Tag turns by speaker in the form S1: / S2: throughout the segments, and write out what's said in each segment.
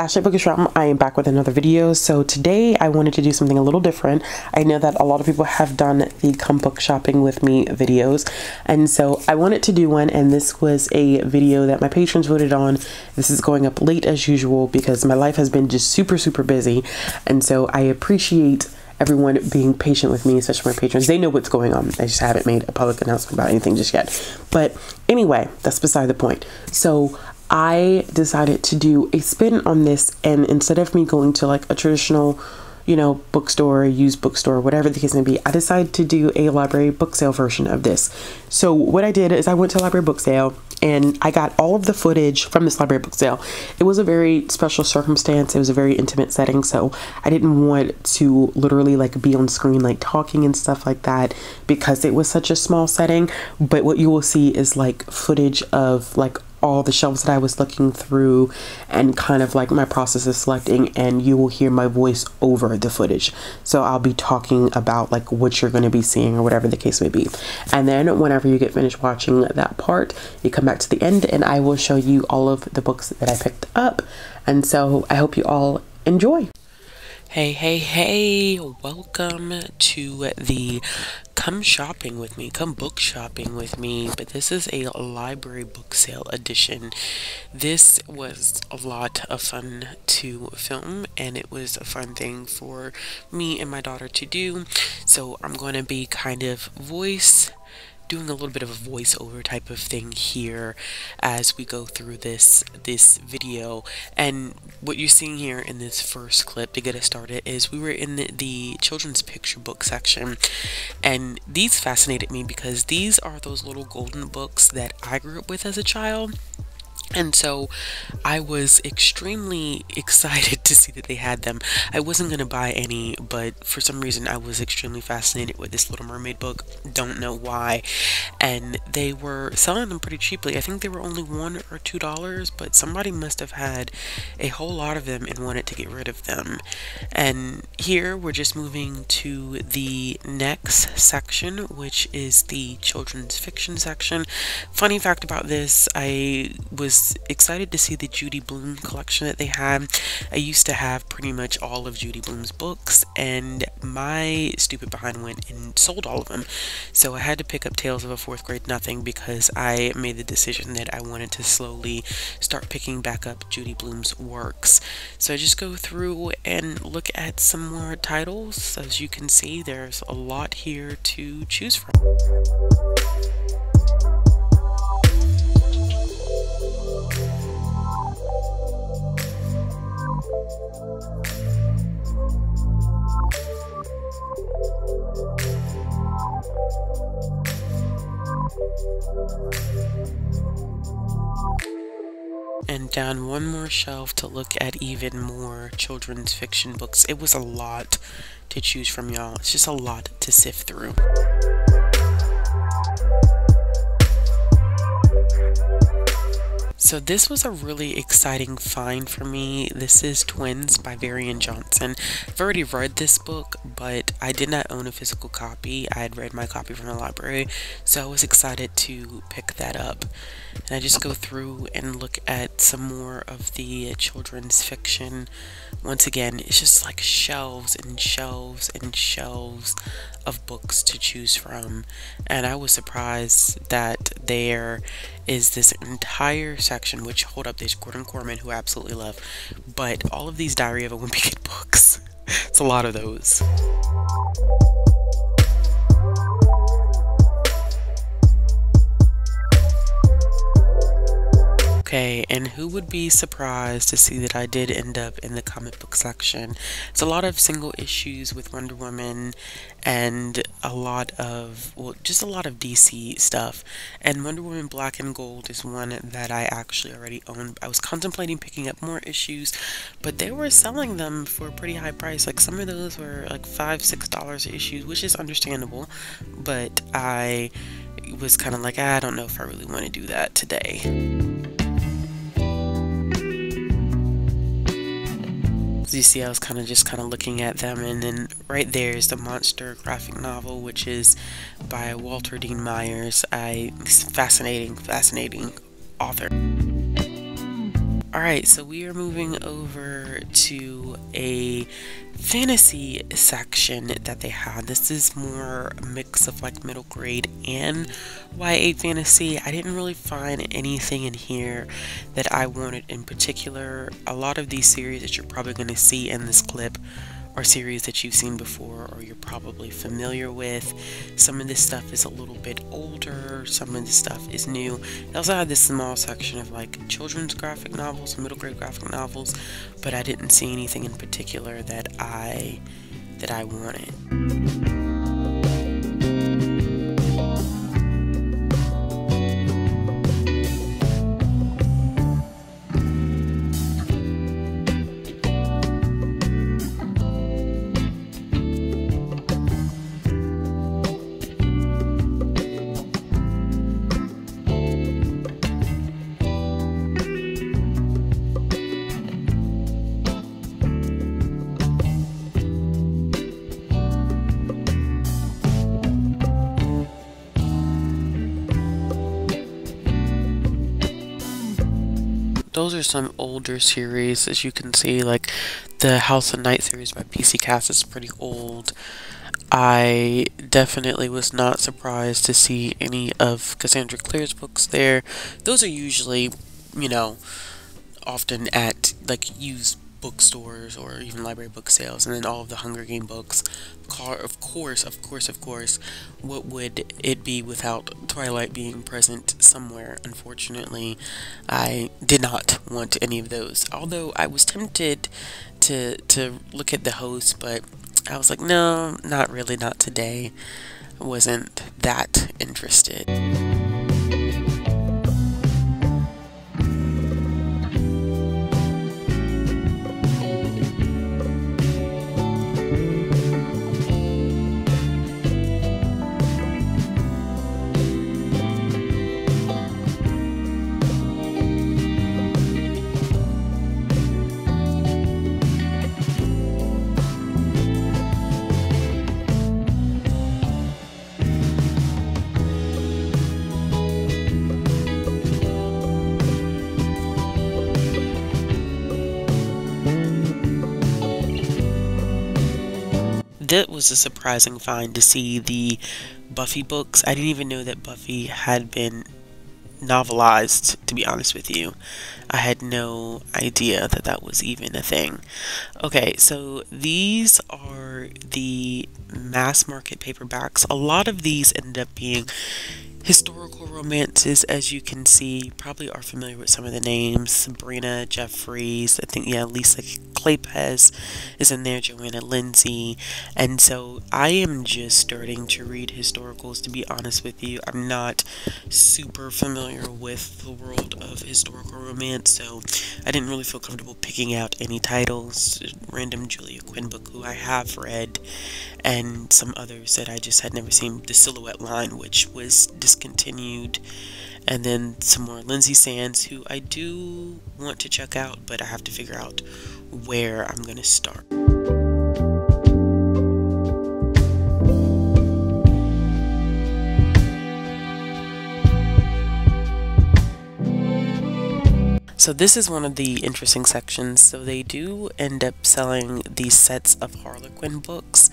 S1: Ashley Bookishrealm. I am back with another video. So today I wanted to do something a little different. I know that a lot of people have done the come book shopping with me videos, and so I wanted to do one, and this was a video that my patrons voted on. This is going up late as usual because my life has been just super busy, and so I appreciate everyone being patient with me, especially my patrons. They know what's going on. I just haven't made a public announcement about anything just yet. But anyway, that's beside the point. So I decided to do a spin on this, and instead of me going to like a traditional, you know, bookstore, used bookstore, whatever the case may be, I decided to do a library book sale version of this. So what I did is I went to a library book sale and I got all of the footage from this library book sale. It was a very special circumstance. It was a very intimate setting, so I didn't want to literally like be on screen like talking and stuff like that because it was such a small setting. But what you will see is like footage of like all the shelves that I was looking through and kind of like my process of selecting, and you will hear my voice over the footage. So I'll be talking about like what you're going to be seeing or whatever the case may be. And then whenever you get finished watching that part, you come back to the end and I will show you all of the books that I picked up. And so I hope you all enjoy. Hey, welcome to the come shopping with me, come book shopping with me, but this is a library book sale edition. This was a lot of fun to film, and it was a fun thing for me and my daughter to do, so I'm going to be kind of doing a little bit of a voiceover type of thing here as we go through this video. And what you're seeing here in this first clip to get us started is we were in the children's picture book section, and these fascinated me because these are those little golden books that I grew up with as a child. And so I was extremely excited to see that they had them. I wasn't going to buy any, but for some reason I was extremely fascinated with this Little Mermaid book. Don't know why. And they were selling them pretty cheaply. I think they were only $1 or $2, but somebody must have had a whole lot of them and wanted to get rid of them. And here we're just moving to the next section, which is the children's fiction section. Funny fact about this, I was excited to see the Judy Blume collection that they had. I used to have pretty much all of Judy Blume's books, and my stupid behind went and sold all of them. So I had to pick up Tales of a Fourth Grade Nothing because I made the decision that I wanted to slowly start picking back up Judy Blume's works. So I just go through and look at some more titles. As you can see, there's a lot here to choose from. And down one more shelf to look at even more children's fiction books. It was a lot to choose from, y'all. It's just a lot to sift through. So this was a really exciting find for me. This is Twins by Varian Johnson. I've already read this book, but I did not own a physical copy. I had read my copy from the library, so I was excited to pick that up. And I just go through and look at some more of the children's fiction. Once again, it's just like shelves and shelves and shelves of books to choose from, and I was surprised that there is this entire section, which, hold up, there's Gordon Corman, who I absolutely love, but all of these Diary of a Wimpy Kid books. It's a lot of those. Okay, and who would be surprised to see that I did end up in the comic book section? It's a lot of single issues with Wonder Woman and a lot of, well, just a lot of DC stuff. And Wonder Woman Black and Gold is one that I actually already own. I was contemplating picking up more issues, but they were selling them for a pretty high price. Like some of those were like $5, $6 issues, which is understandable, but I was kind of like, I don't know if I really want to do that today. As you see, I was kind of looking at them, and then right there is the Monster graphic novel, which is by Walter Dean Myers. Fascinating author. Alright, so we are moving over to a fantasy section that they had. This is more a mix of like middle grade and YA fantasy. I didn't really find anything in here that I wanted in particular. A lot of these series that you're probably going to see in this clip are series that you've seen before or you're probably familiar with. Some of this stuff is a little bit older, some of this stuff is new. They also had this small section of like children's graphic novels, middle grade graphic novels, but I didn't see anything in particular that I wanted. Those are some older series, as you can see, like the House of Night series by PC Cast is pretty old. I definitely was not surprised to see any of Cassandra Clare's books there. Those are usually, you know, often at like used bookstores or even library book sales, and then all of the Hunger Game books. Of course, what would it be without Twilight being present somewhere? Unfortunately, I did not want any of those. Although I was tempted to look at the host, but I was like, no, not really, not today. I wasn't that interested. That was a surprising find to see the Buffy books. I didn't even know that Buffy had been novelized, to be honest with you. I had no idea that that was even a thing. Okay, so these are the mass market paperbacks. A lot of these end up being historical romances, as you can see. You probably are familiar with some of the names. Sabrina Jeffries, I think, yeah, Lisa Kleypas is in there, Joanna Lindsay. And so I am just starting to read historicals, to be honest with you. I'm not super familiar with the world of historical romance, so I didn't really feel comfortable picking out any titles. Random Julia Quinn book who I have read, and some others that I just had never seen. The Silhouette line, which was discontinued, and then some more Lindsay Sands, who I do want to check out, but I have to figure out where I'm going to start. So this is one of the interesting sections. So they do end up selling these sets of Harlequin books.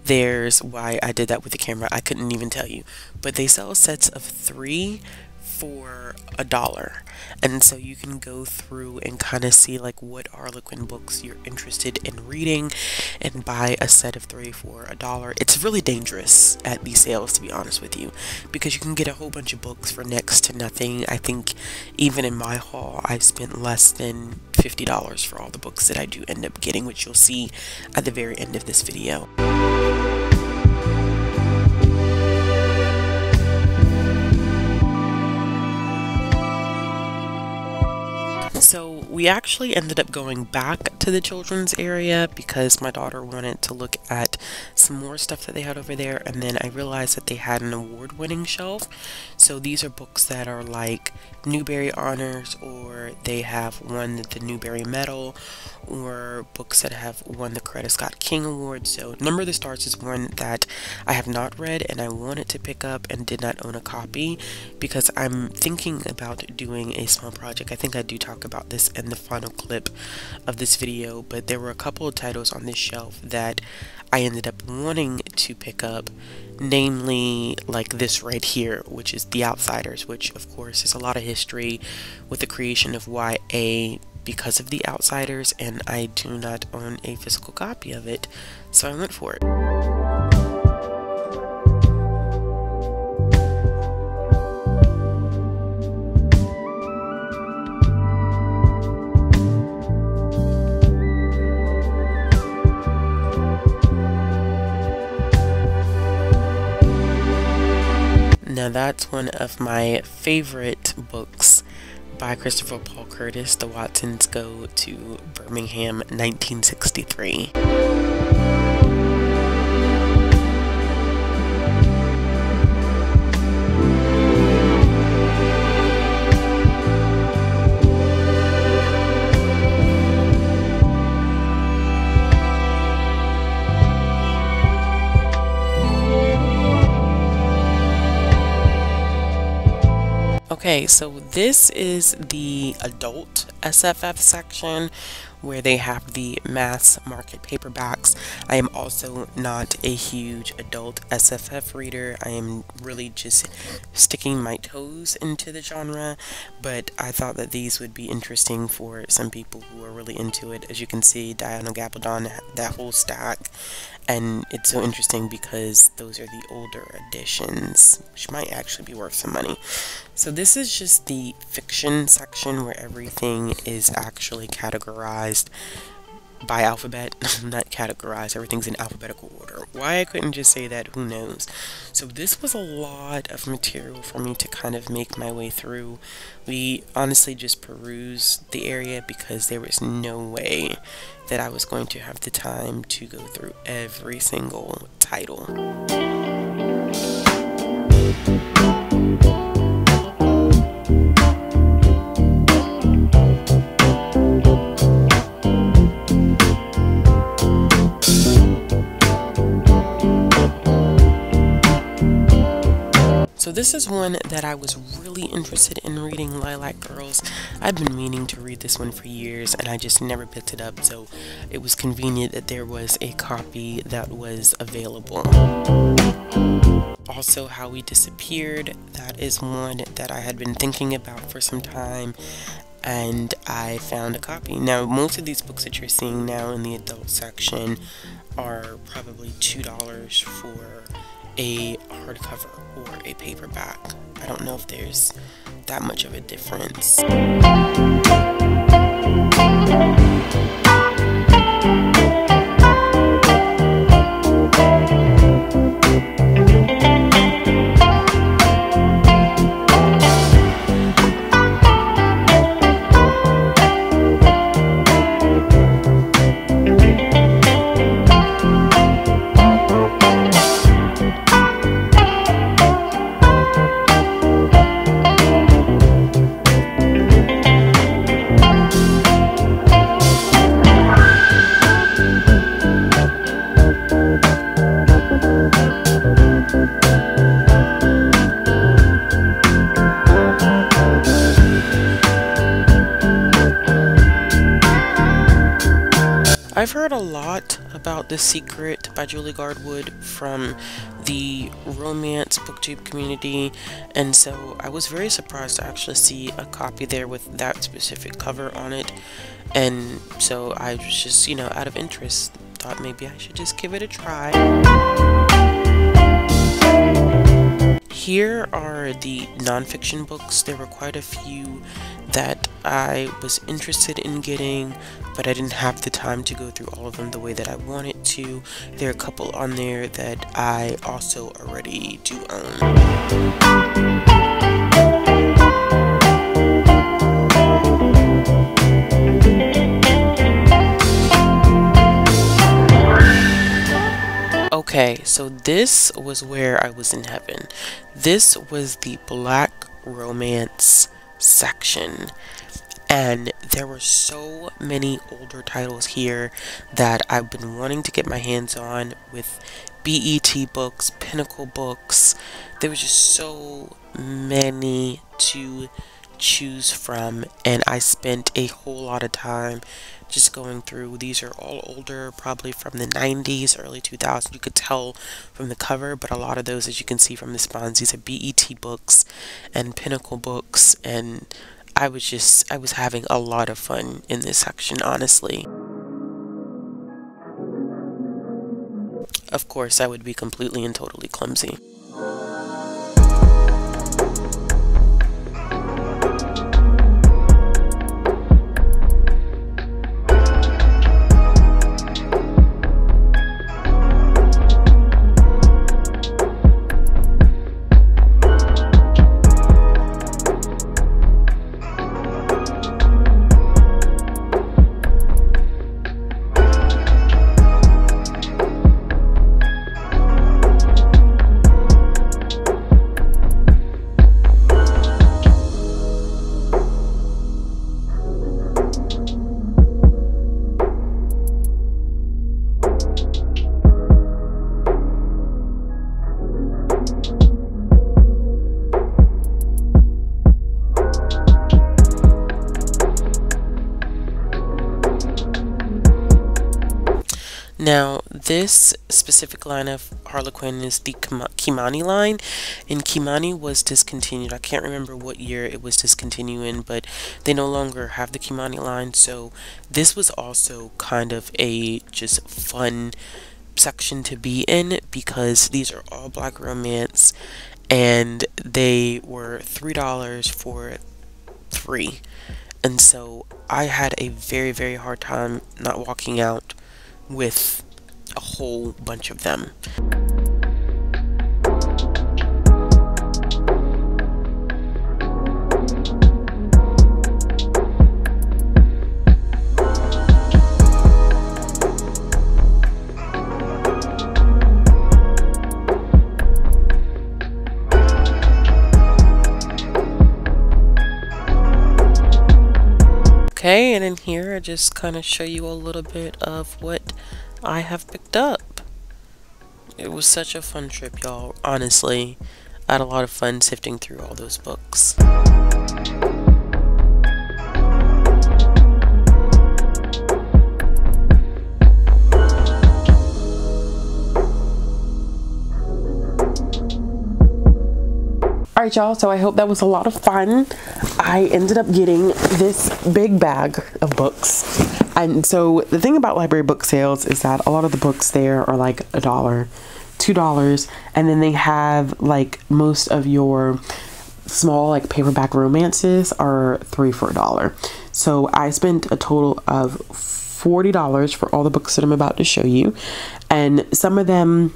S1: There's why I did that with the camera, I couldn't even tell you. But they sell sets of 3 for $1. And so you can go through and kind of see like what Harlequin books you're interested in reading and buy a set of 3 for $1. It's really dangerous at these sales, to be honest with you, because you can get a whole bunch of books for next to nothing. I think even in my haul, I've spent less than $50 for all the books that I do end up getting, which you'll see at the very end of this video. So we actually ended up going back to the children's area because my daughter wanted to look at some more stuff that they had over there, and then I realized that they had an award-winning shelf. So these are books that are like Newbery Honors, or they have won the Newbery Medal, or books that have won the Coretta Scott King Award. So Number of the Stars is one that I have not read and I wanted to pick up and did not own a copy, because I'm thinking about doing a small project. I think I do talk about this in the final clip of this video, but there were a couple of titles on this shelf that I ended up wanting to pick up, namely like this right here, which is The Outsiders, which of course is a lot of history with the creation of YA because of The Outsiders, and I do not own a physical copy of it, so I went for it. Now that's one of my favorite books by Christopher Paul Curtis, The Watsons Go to Birmingham, 1963. Okay, so this is the adult SFF section where they have the mass market paperbacks. I am also not a huge adult SFF reader. I am really just sticking my toes into the genre, but I thought that these would be interesting for some people who are really into it. As you can see, Diana Gabaldon, that whole stack, and it's so interesting because those are the older editions, which might actually be worth some money. So this is just the fiction section where everything is actually categorized by alphabet. Not categorized, everything's in alphabetical order. Why I couldn't just say that, who knows. So this was a lot of material for me to kind of make my way through. We honestly just perused the area because there was no way that I was going to have the time to go through every single title. So this is one that I was really interested in reading, Lilac Girls. I've been meaning to read this one for years and I just never picked it up, so it was convenient that there was a copy that was available. Also, How We Disappeared, that is one that I had been thinking about for some time, and I found a copy. Now, most of these books that you're seeing now in the adult section are probably $2 for a hardcover or a paperback. I don't know if there's that much of a difference. I've heard a lot about The Secret by Julie Gardwood from the romance booktube community, and so I was very surprised to actually see a copy there with that specific cover on it, and so I was just, you know, out of interest, thought maybe I should just give it a try. Here are the nonfiction books. There were quite a few that I was interested in getting, but I didn't have the time to go through all of them the way that I wanted to. There are a couple on there that I also already do own. Okay, so this was where I was in heaven. This was the Black romance section. And there were so many older titles here that I've been wanting to get my hands on, with BET books, Pinnacle books. There was just so many to choose from, and I spent a whole lot of time just going through. These are all older, probably from the 90s, early 2000s. You could tell from the cover, but a lot of those, as you can see from the spines, these are BET books and Pinnacle books, and I was having a lot of fun in this section, honestly. Of course, I would be completely and totally clumsy. Now, this specific line of Harlequin is the Kimani line, and Kimani was discontinued. I can't remember what year it was discontinuing, but they no longer have the Kimani line, so this was also kind of a just fun section to be in, because these are all Black romance, and they were $3 for 3. And so I had a very, very hard time not walking out with a whole bunch of them. Okay, and in here I just kind of show you a little bit of what I have picked up. It was such a fun trip, y'all. Honestly, I had a lot of fun sifting through all those books. Alright, y'all, so I hope that was a lot of fun. I ended up getting this big bag of books. And so the thing about library book sales is that a lot of the books there are like $1, $2, and then they have like most of your small like paperback romances are $3 for $1. So I spent a total of $40 for all the books that I'm about to show you, and some of them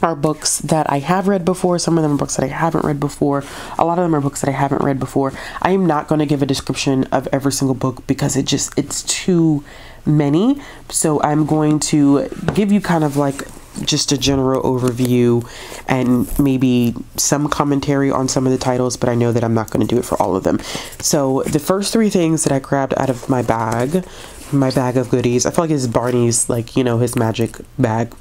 S1: are books that I have read before. Some of them are books that I haven't read before. A lot of them are books that I haven't read before. I am not going to give a description of every single book because it's too many. So I'm going to give you kind of like just a general overview and maybe some commentary on some of the titles, but I know that I'm not going to do it for all of them. So the first 3 things that I grabbed out of my bag of goodies, I feel like it's Barney's, like, you know, his magic bag.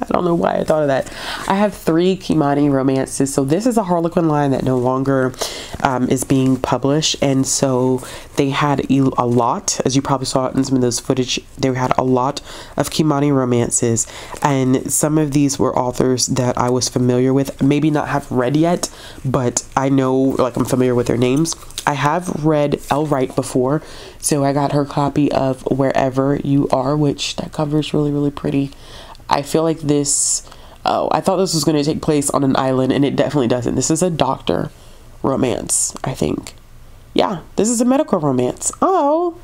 S1: I don't know why I thought of that. I have 3 Kimani romances. So this is a Harlequin line that no longer is being published. And so they had a lot, as you probably saw in some of those footage, they had a lot of Kimani romances. And some of these were authors that I was familiar with, maybe not have read yet, but I know, like, I'm familiar with their names. I have read Elle Wright before, so I got her copy of Wherever You Are, which that cover is really, really pretty. I feel like this, I thought this was going to take place on an island, and it definitely doesn't. This is a doctor romance, I think. Yeah, this is a medical romance. Oh,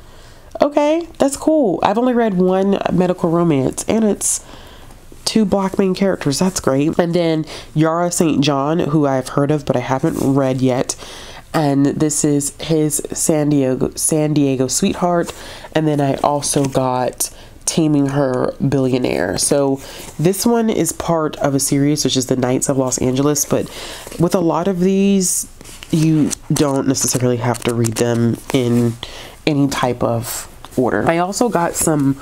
S1: okay, that's cool. I've only read 1 medical romance, and it's 2 Black main characters. That's great. And then Yara St. John, who I've heard of, but I haven't read yet. And this is his San Diego Sweetheart. And then I also got Taming Her Billionaire. So this one is part of a series, which is the Knights of Los Angeles, but with a lot of these, you don't necessarily have to read them in any type of order. I also got some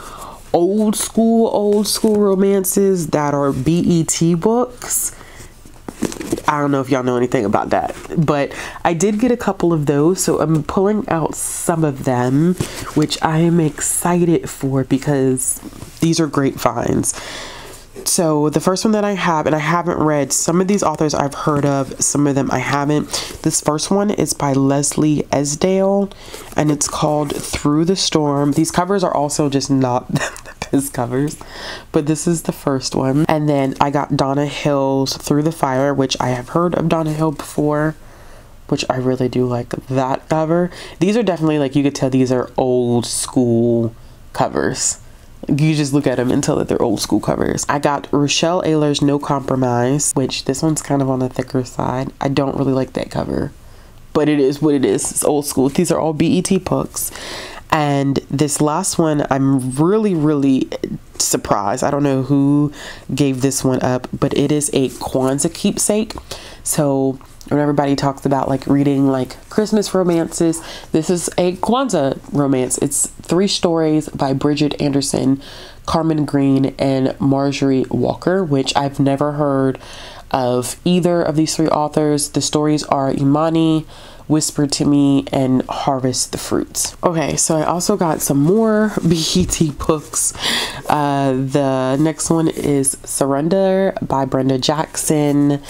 S1: old school romances that are BET books. I don't know if y'all know anything about that, but I did get a couple of those, so I'm pulling out some of them, which I am excited for because these are great finds. So the first one that I have, and I haven't read, some of these authors I've heard of, some of them I haven't. This first one is by Leslie Esdale, and it's called Through the Storm. These covers are also just not the best covers, but this is the first one. And then I got Donna Hill's Through the Fire, which I have heard of Donna Hill before, which I really do like that cover. These are definitely, like, you could tell these are old school covers. You just look at them and tell that they're old school covers. I got Rochelle Ayler's No Compromise, which this one's kind of on the thicker side. I don't really like that cover, but it is what it is. It's old school. These are all BET books. And this last one, I'm really surprised. I don't know who gave this one up, but it is a Kwanzaa keepsake. So when everybody talks about like reading like Christmas romances, this is a Kwanzaa romance. It's 3 stories by Bridget Anderson, Carmen Green, and Marjorie Walker, which I've never heard of either of these 3 authors. The stories are Imani, Whisper to Me, and Harvest the Fruits. Okay, so I also got some more BET books. The next one is Surrender by Brenda Jackson.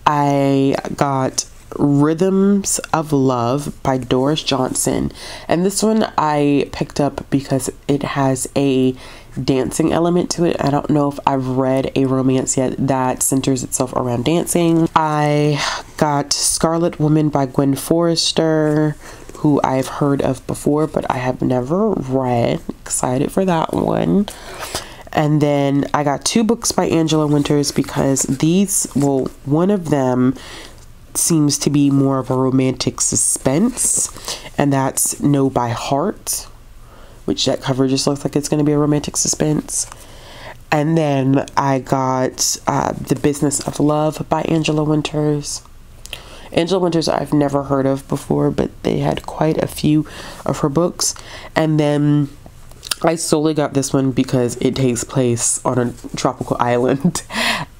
S1: I got Rhythms of Love by Doris Johnson, and this one I picked up because it has a dancing element to it. I don't know if I've read a romance yet that centers itself around dancing. I got Scarlet Woman by Gwen Forrester, who I've heard of before, but I have never read. Excited for that one. And then I got 2 books by Angela Winters because these, well, one of them seems to be more of a romantic suspense, and that's Know by Heart, which that cover just looks like it's going to be a romantic suspense. And then I got The Business of Love by Angela Winters. Angela Winters I've never heard of before, but they had quite a few of her books. And then I solely got this one because it takes place on a tropical island,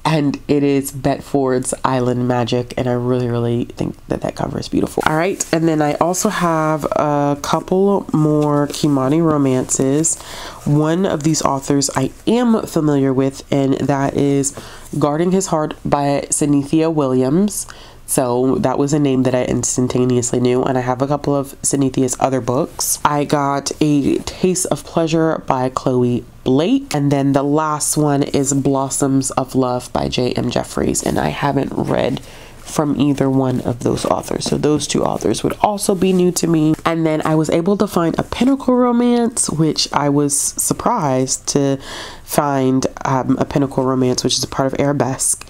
S1: and it is Betford's Island Magic, and I really think that that cover is beautiful. All right, and then I also have a couple more Kimani romances. One of these authors I am familiar with, and that is Guarding His Heart by Synethia Williams. So that was a name that I instantaneously knew, and I have a couple of Synethia's other books. I got A Taste of Pleasure by Chloe Blake, and then the last one is Blossoms of Love by J.M. Jeffries, and I haven't read from either one of those authors, so those 2 authors would also be new to me. And then I was able to find a pinnacle romance, which I was surprised to find a pinnacle romance, which is a part of Arabesque.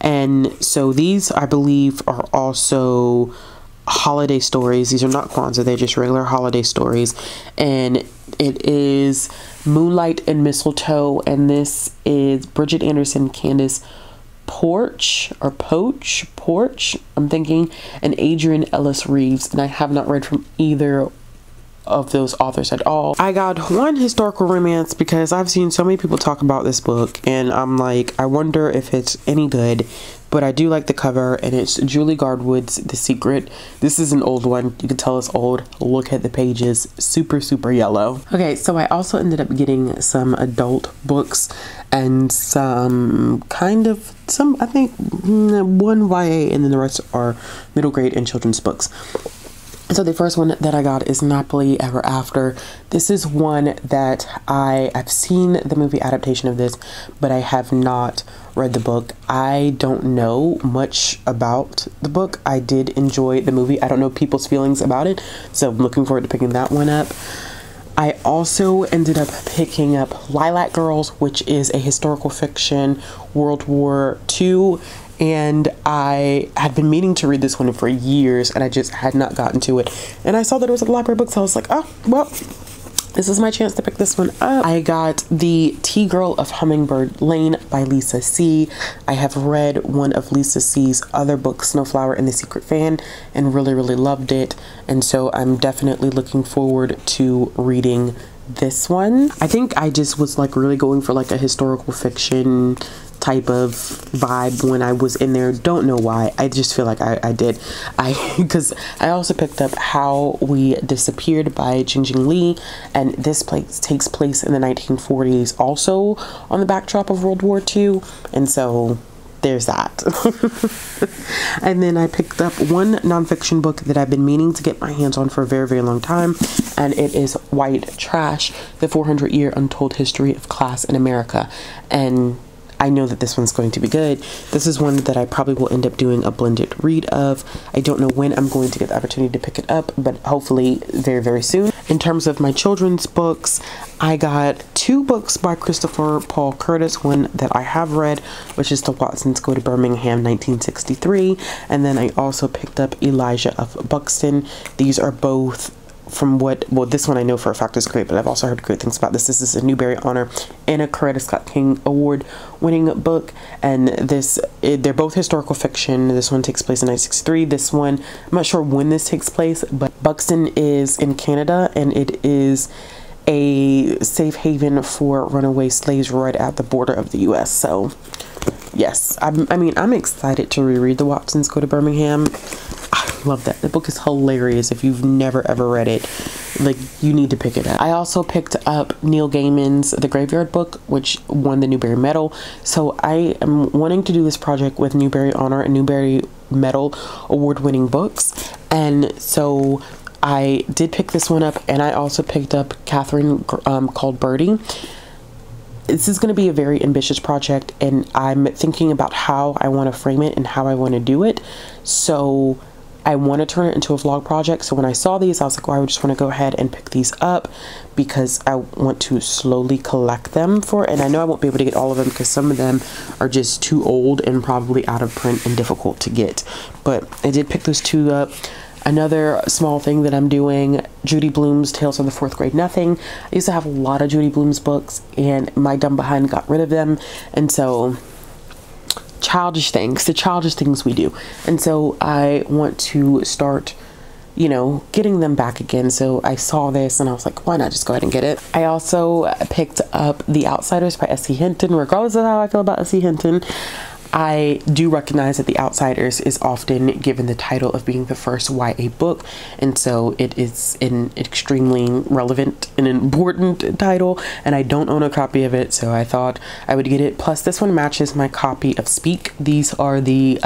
S1: And so these, I believe, are also holiday stories. These are not Kwanzaa, they're just regular holiday stories. And it is Moonlight and Mistletoe, and this is Bridget Anderson, Candace Porch, I'm thinking, and Adrian Ellis Reeves, and I have not read from either of those authors at all. I got one historical romance because I've seen so many people talk about this book, and I'm like, I wonder if it's any good, but I do like the cover, and it's Julie Garwood's The Secret. This is an old one. You can tell it's old. Look at the pages. Super yellow. Okay, so I also ended up getting some adult books and some I think one YA, and then the rest are middle grade and children's books. So the first one that I got is Napoli Ever After. This is one that I've seen the movie adaptation of this, but I have not read the book. I don't know much about the book. I did enjoy the movie. I don't know people's feelings about it, so I'm looking forward to picking that one up. I also ended up picking up Lilac Girls, which is a historical fiction, World War II. And I had been meaning to read this one for years, and I just had not gotten to it. And I saw that it was at the library book, so I was like, oh, well, this is my chance to pick this one up. I got The Tea Girl of Hummingbird Lane by Lisa C. I have read one of Lisa C's other books, Snowflower and the Secret Fan, and really, really loved it. And so I'm definitely looking forward to reading this one. I think I just was like really going for like a historical fiction type of vibe when I was in there. Don't know why. I just feel like I did. Because I also picked up How We Disappeared by Jingjing Li, and this place takes place in the 1940s, also on the backdrop of World War II, and so there's that. And then I picked up one nonfiction book that I've been meaning to get my hands on for a very, very long time, and it is White Trash: The 400-Year Untold History of Class in America. And I know that this one's going to be good. This is one that I probably will end up doing a blended read of. I don't know when I'm going to get the opportunity to pick it up, but hopefully very, very soon. In terms of my children's books, I got 2 books by Christopher Paul Curtis, one that I have read, which is The Watsons Go to Birmingham 1963, and then I also picked up Elijah of Buxton. These are both from what, well, this one I know for a fact is great, but I've also heard great things about this. This is a Newbery Honor and a Coretta Scott King Award winning book, and they're both historical fiction. This one takes place in 1963. This one, I'm not sure when this takes place, but Buxton is in Canada, and it is a safe haven for runaway slaves right at the border of the US. So yes, I mean, I'm excited to reread The Watsons Go to Birmingham. I love that. The book is hilarious. If you've never ever read it, like, you need to pick it up. I also picked up Neil Gaiman's The Graveyard Book, which won the Newbery Medal. So I am wanting to do this project with Newbery Honor and Newbery Medal award-winning books, and so I did pick this one up, and I also picked up Catherine Called Birdie. This is going to be a very ambitious project, and I'm thinking about how I want to frame it and how I want to do it. So I want to turn it into a vlog project. So when I saw these, I was like, well, I just want to go ahead and pick these up because I want to slowly collect them for it. And I know I won't be able to get all of them because some of them are just too old and probably out of print and difficult to get. But I did pick those 2 up. Another small thing that I'm doing, Judy Blume's Tales of the Fourth Grade Nothing. I used to have a lot of Judy Blume's books, and my dumb behind got rid of them. And so, childish things, the childish things we do. And so I want to start, you know, getting them back again. So I saw this and I was like, why not just go ahead and get it? I also picked up The Outsiders by S.E. Hinton. Regardless of how I feel about S.E. Hinton, I do recognize that The Outsiders is often given the title of being the first YA book, and so it is an extremely relevant and important title, and I don't own a copy of it, so I thought I would get it. Plus, this one matches my copy of Speak. These are the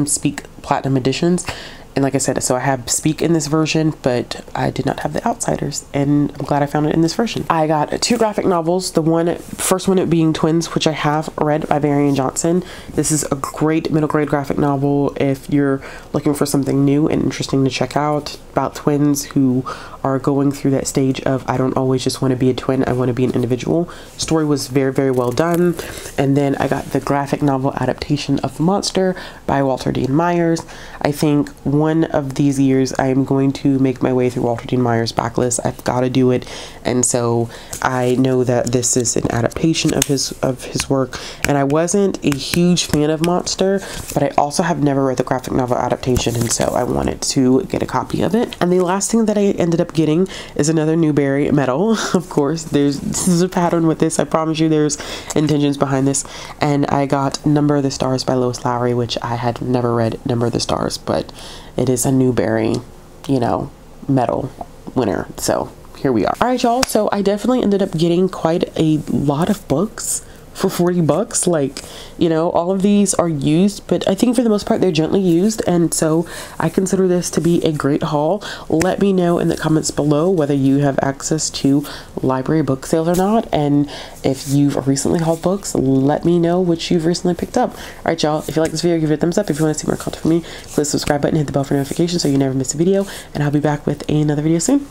S1: Speak Platinum editions. And like I said, so I have Speak in this version, but I did not have The Outsiders, and I'm glad I found it in this version. I got 2 graphic novels. The first one being Twins, which I have read by Varian Johnson. This is a great middle grade graphic novel if you're looking for something new and interesting to check out about twins who are going through that stage of, I don't always just want to be a twin, I want to be an individual. Story was very, very well done. And then I got the graphic novel adaptation of Monster by Walter Dean Myers. I think one of these years I am going to make my way through Walter Dean Myers' backlist. I've got to do it, and so I know that this is an adaptation of his work. And I wasn't a huge fan of Monster, but I also have never read the graphic novel adaptation, and so I wanted to get a copy of it. And the last thing that I ended up getting is another Newbery Medal. Of course, this is a pattern with this. I promise you, there's intentions behind this. And I got Number of the Stars by Lois Lowry, which I had never read Number of the Stars, but it is a Newbery, you know, medal winner. So here we are. All right, y'all. So I definitely ended up getting quite a lot of books for 40 bucks. Like, you know, all of these are used, but I think for the most part they're gently used, and so I consider this to be a great haul. Let me know in the comments below whether you have access to library book sales or not, and if you've recently hauled books, let me know which you've recently picked up. All right, y'all, if you like this video, give it a thumbs up. If you want to see more content from me, click the subscribe button, hit the bell for notifications so you never miss a video, and I'll be back with another video soon.